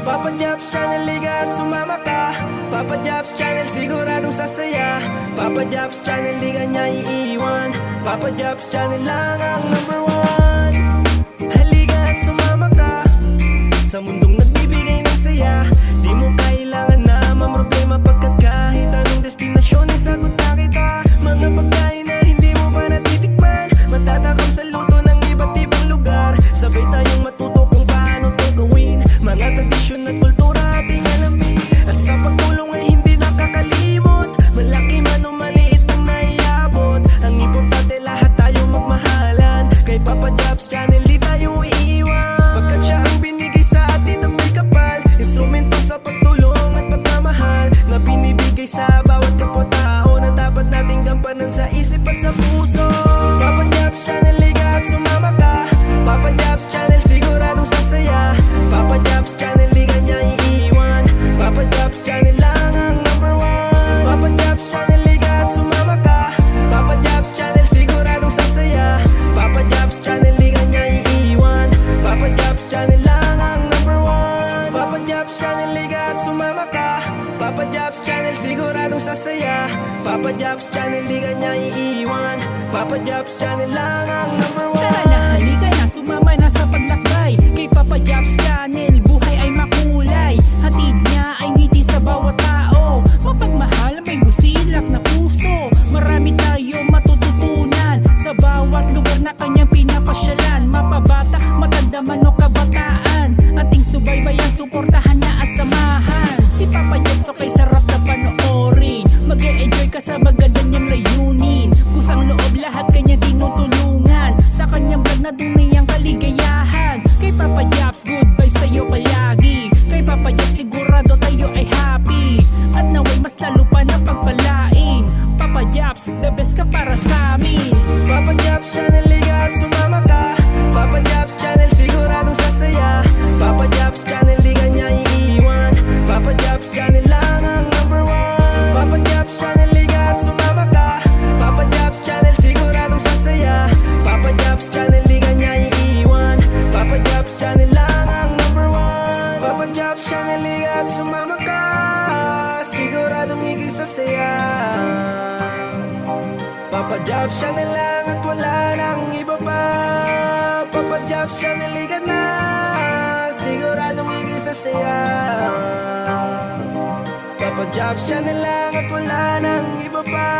Papa Jobs Channel, liga at sumama ka. Papa Jobs Channel, siguradong sasaya. Papa Jobs Channel, liga niya iiwan. Papa Jobs Channel lang ang #1. Halika at sumama ka sa mundong nagbibigay ng saya. Di mo kailangan na mamroblema, pagkat kahit anong destinasyon ay sagot na kita. Mga pagkain na hindi mo pa natitikman, matatakam sa luto ng iba't ibang lugar. Sabay tayong matuto kung paano to gawin. Mga tradisyon at kultura ating alamin. At sa pagtulong ay hindi nakakalimot, malaki man o maliit ang naiabot. Ang importante lahat tayo magmahalan. Kay Papa Jobs Channel di tayo iiwan, pagkat siya ang binigay sa atin ng may kapal. Instrumento sa pagtulong at pagmamahal na binibigay sa bawat kapwa-tao, na dapat nating gampanan sa isip at sa puso. Papa Jobs Channel, liga at sumama ka. Papa Jobs Channel, siguradong sasaya. Papa Jobs Channel, liga niya iiwan. Papa Jobs Channel lang ang #1. Papa Jobs Channel, liga at sumama ka. Papa Jobs Channel, siguradong sasaya. Papa Jobs Channel, liga niya iiwan. Papa Jobs Channel lang ang #1. Papa Jobs Channel, liga at sumama ka. Papa Jobs Channel, siguradong sasaya. Papa Jobs Channel, liga niya iiwan. Papa Jobs Channel lang ang #1. Tara na, halika na, sumama na sa paglakbay. Kay Papa Jobs Channel, buhay ay makulay. Hatid niya ay ngiti sa bawat tao. Mapagmahal, may busilak na puso. Marami tayo matututunan sa bawat lugar na kanyang pinapasyalan. Mapabata, matanda man o kabataan, ating subaybayan, suportahan niya at samahan. Si Papa Jobs okay sarap na panoorin. Mag-e-enjoy ka sa maganda niyang layunin. Kusang loob lahat kanya tinutulungan. Sa kanyang vlog na tunay ang kaligayahan. Kay Papa Jobs, good vibes tayo palagi. Kay Papa Jobs, sigurado tayo ay happy. At naway mas lalo pa na pagpalain. Papa Jobs, the best ka para sa amin. Papa Jobs Channel, liga at sumama ka. Papa Jobs Channel, siguradong sasaya. Papa Jobs Channel, liga niya iiwan. Papa Jobs Channel lang ang #1. Papa Jobs Channel, liga at sumama ka. Papa Jobs Channel, siguradong sasaya. Papa Jobs Channel, liga niya iiwan. Papa Jobs Channel lang ang #1. Papa Jobs Channel, liga at sumama ka. Siguradong ikisasaya. Papa Jobs Channel lang at wala nang iba pa. Papa Jobs Channel, liga na. Siguradong ikisasaya. Papa Jobs Channel lang at wala nang iba pa.